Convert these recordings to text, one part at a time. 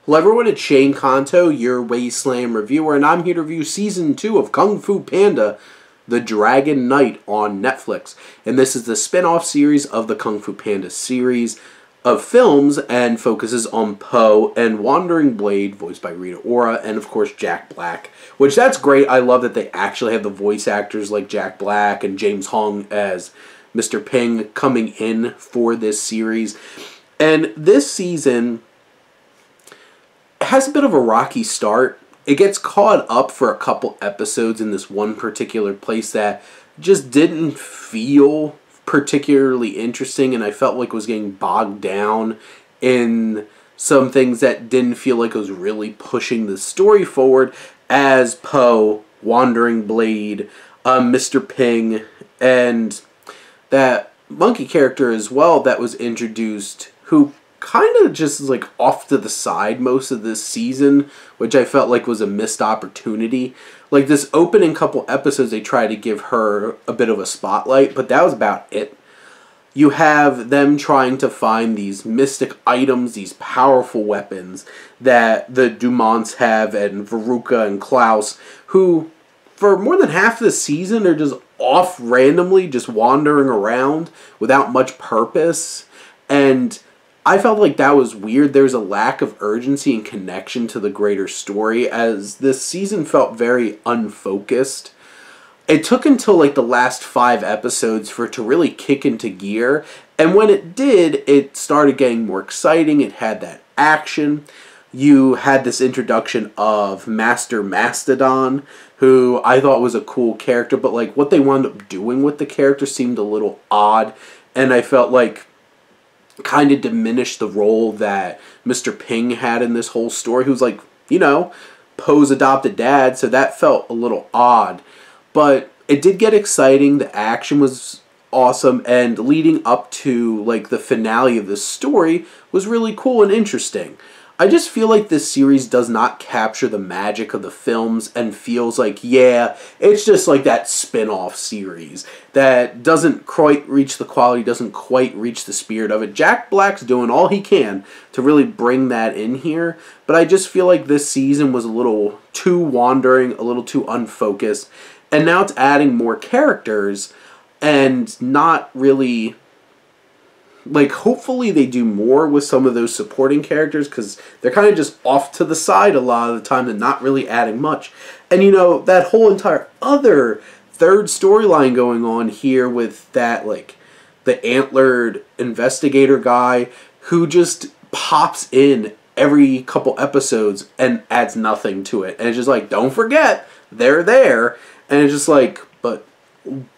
Hello everyone, it's Shane Kanto, your Wasteland reviewer, and I'm here to review Season 2 of Kung Fu Panda, The Dragon Knight on Netflix. And this is the spin-off series of the Kung Fu Panda series of films and focuses on Po and Wandering Blade, voiced by Rita Ora, and of course Jack Black. Which, that's great. I love that they actually have the voice actors like Jack Black and James Hong as Mr. Ping coming in for this series. And this season has a bit of a rocky start. It gets caught up for a couple episodes in this one particular place that just didn't feel particularly interesting, and I felt like it was getting bogged down in some things that didn't feel like it was really pushing the story forward, as Po, Wandering Blade, Mr. Ping, and that monkey character as well that was introduced, who kind of just like off to the side most of this season, which I felt like was a missed opportunity. Like this opening couple episodes, they tried to give her a bit of a spotlight, but that was about it. You have them trying to find these mystic items, these powerful weapons that the Dumonts have, and Veruca and Klaus, who for more than half the season are just off randomly, just wandering around without much purpose. And I felt like that was weird. There's a lack of urgency and connection to the greater story, as this season felt very unfocused. It took until like the last 5 episodes for it to really kick into gear, and when it did, it started getting more exciting. It had that action. You had this introduction of Master Mastodon, who I thought was a cool character, but like what they wound up doing with the character seemed a little odd, and I felt like kind of diminished the role that Mr. Ping had in this whole story, who's like, you know, Po's adopted dad, so that felt a little odd. But it did get exciting, the action was awesome, and leading up to like the finale of this story was really cool and interesting. I just feel like this series does not capture the magic of the films and feels like, yeah, it's just like that spin-off series that doesn't quite reach the quality, doesn't quite reach the spirit of it. Jack Black's doing all he can to really bring that in here, but I just feel like this season was a little too wandering, a little too unfocused, and now it's adding more characters and not really, like, hopefully they do more with some of those supporting characters, because they're kind of just off to the side a lot of the time and not really adding much. And, you know, that whole entire other third storyline going on here with that, like, the antlered investigator guy who just pops in every couple episodes and adds nothing to it. And it's just like, don't forget, they're there. And it's just like, but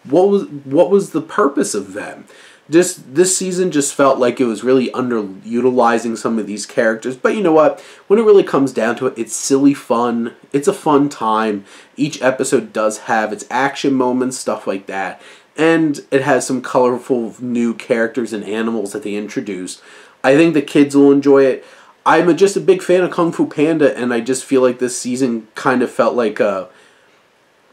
what was the purpose of them? This season just felt like it was really underutilizing some of these characters. But you know what? When it really comes down to it, it's silly fun. It's a fun time. Each episode does have its action moments, stuff like that. And it has some colorful new characters and animals that they introduce. I think the kids will enjoy it. I'm just a big fan of Kung Fu Panda, and I just feel like this season kind of felt like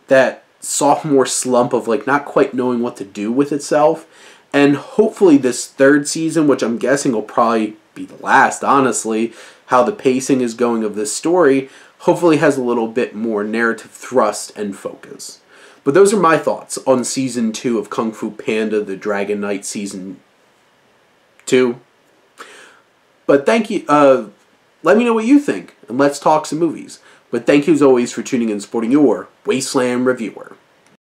that sophomore slump of like not quite knowing what to do with itself. And hopefully this third season, which I'm guessing will probably be the last, honestly, how the pacing is going of this story, hopefully has a little bit more narrative thrust and focus. But those are my thoughts on Season 2 of Kung Fu Panda, The Dragon Knight Season 2. But thank you. Let me know what you think, and let's talk some movies. But thank you as always for tuning in and supporting your Wasteland reviewer.